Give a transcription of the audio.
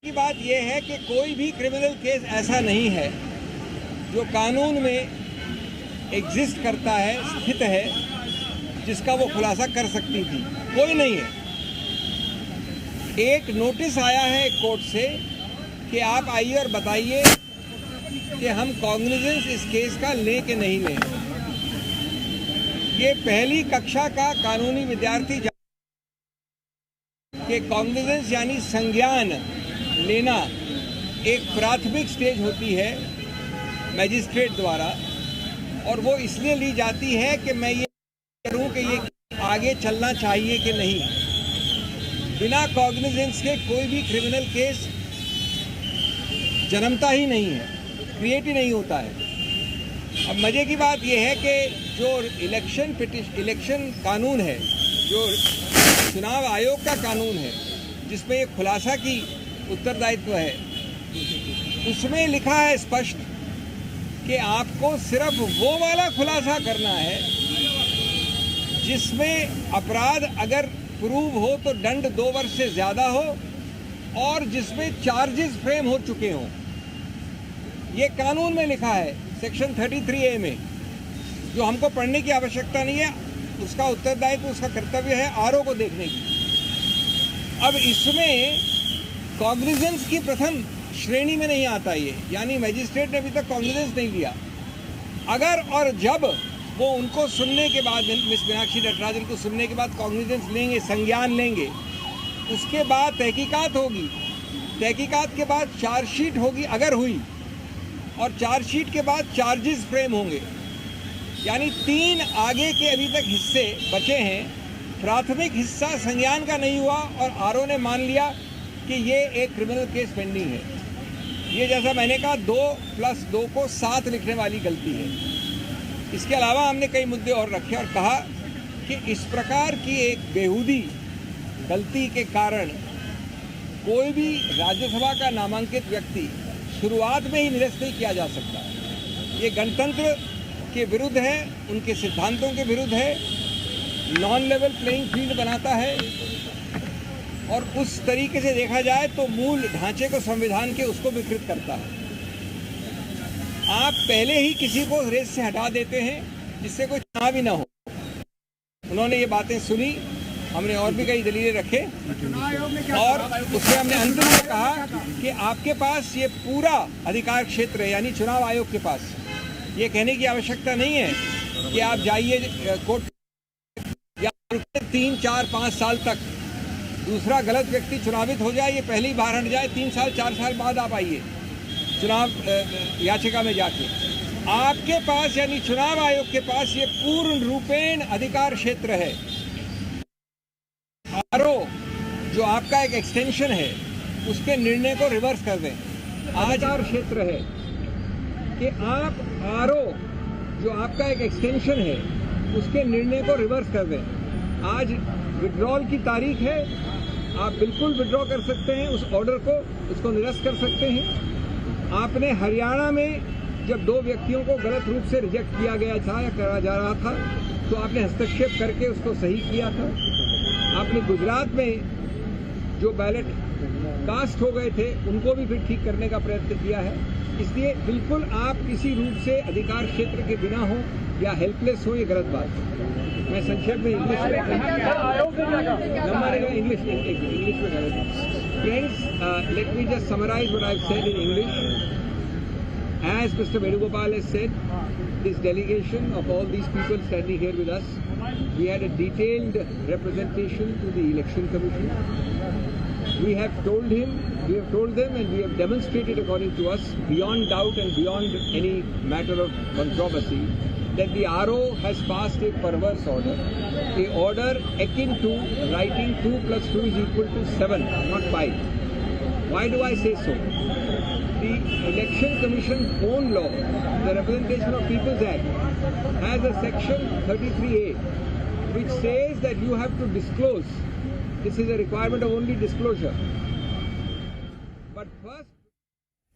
की बात यह है कि कोई भी क्रिमिनल केस ऐसा नहीं है जो कानून में एग्जिस्ट करता है, स्थित है, जिसका वो खुलासा कर सकती थी। कोई नहीं है। एक नोटिस आया है कोर्ट से कि आप आइए और बताइए कि हम कॉग्निजेंस इस केस का लें कि नहीं लें। ये पहली कक्षा का कानूनी विद्यार्थी कि कॉग्निजेंस यानी संज्ञान लेना एक प्राथमिक स्टेज होती है मैजिस्ट्रेट द्वारा, और वो इसलिए ली जाती है कि मैं ये करूं कि ये आगे चलना चाहिए कि नहीं। बिना कॉग्निजेंस के कोई भी क्रिमिनल केस जन्मता ही नहीं है, क्रिएट ही नहीं होता है। अब मजे की बात यह है कि जो इलेक्शन कानून है, जो चुनाव आयोग का कानून है, जिसमें ये खुलासा की उत्तरदायित्व है, उसमें लिखा है स्पष्ट कि आपको सिर्फ वो वाला खुलासा करना है जिसमें अपराध अगर प्रूव हो तो दंड 2 वर्ष से ज्यादा हो और जिसमें चार्जेस फ्रेम हो चुके हों। ये कानून में लिखा है सेक्शन 33A में, जो हमको पढ़ने की आवश्यकता नहीं है। उसका उत्तरदायित्व, उसका कर्तव्य है आरओ को देखने की। अब इसमें कॉग्निजेंस की प्रथम श्रेणी में नहीं आता ये, यानी मैजिस्ट्रेट ने अभी तक कॉग्निजेंस नहीं लिया। अगर और जब वो उनको सुनने के बाद, मिस मीनाक्षी नटराजन को सुनने के बाद कॉग्निजेंस लेंगे, संज्ञान लेंगे, उसके बाद तहकीकात होगी, तहकीकात के बाद चार्जशीट होगी अगर हुई, और चार्जशीट के बाद चार्जेस फ्रेम होंगे। यानी 3 आगे के अभी तक हिस्से बचे हैं। प्राथमिक हिस्सा संज्ञान का नहीं हुआ और आरओ ने मान लिया कि ये एक क्रिमिनल केस पेंडिंग है। ये जैसा मैंने कहा 2+2 को 7 लिखने वाली गलती है। इसके अलावा हमने कई मुद्दे और रखे और कहा कि इस प्रकार की एक बेहूदी गलती के कारण कोई भी राज्यसभा का नामांकित व्यक्ति शुरुआत में ही निरस्त नहीं किया जा सकता। ये गणतंत्र के विरुद्ध है, उनके सिद्धांतों के विरुद्ध है, नॉन लेवल प्लेइंग फील्ड बनाता है, और उस तरीके से देखा जाए तो मूल ढांचे को संविधान के उसको विकृत करता है। आप पहले ही किसी को रेस से हटा देते हैं जिससे कोई चुनाव ही ना हो। उन्होंने ये बातें सुनी, हमने और भी कई दलीलें रखे और उसमें हमने अंतिम में कहा कि आपके पास ये पूरा अधिकार क्षेत्र है, यानी चुनाव आयोग के पास। ये कहने की आवश्यकता नहीं है कि आप जाइए कोर्ट या 3, 4, 5 साल तक दूसरा गलत व्यक्ति चुनावित हो जाए, ये पहली बार हट जाए, 3 साल 4 साल बाद आप आइए चुनाव याचिका में जाके। आपके पास यानी चुनाव आयोग के पास ये पूर्ण रूपेण अधिकार क्षेत्र है। आरओ जो आपका एक एक्सटेंशन है, उसके निर्णय को रिवर्स कर दें। अधिकार क्षेत्र है कि आप आरओ जो आपका एक एक्सटेंशन है, उसके निर्णय को रिवर्स कर दें। आज विड्रॉल की तारीख है, आप बिल्कुल विड्रॉ कर सकते हैं उस ऑर्डर को, उसको निरस्त कर सकते हैं। आपने हरियाणा में जब 2 व्यक्तियों को गलत रूप से रिजेक्ट किया गया था या करा जा रहा था, तो आपने हस्तक्षेप करके उसको सही किया था। आपने गुजरात में जो बैलेट कास्ट हो गए थे, उनको भी फिर ठीक करने का प्रयत्न किया है। इसलिए बिल्कुल आप किसी रूप से अधिकार क्षेत्र के बिना हो या हेल्पलेस हो, ये गलत बात है। मैं संक्षेप में इंग्लिश में friends, let me just summarise what I have said in English. As Mr. Venugopal has said, this delegation of all these people standing here with us, we had a detailed representation to the Election Commission. We have told him, we have told them, and we have demonstrated according to us, beyond doubt and beyond any matter of controversy, that the RO has passed a perverse order, a order akin to writing 2 + 2 = 7, not 5. Why do I say so? The Election Commission own law, the Representation of People's Act, has a section 33A, which says that you have to disclose. This is a requirement of only disclosure. But first,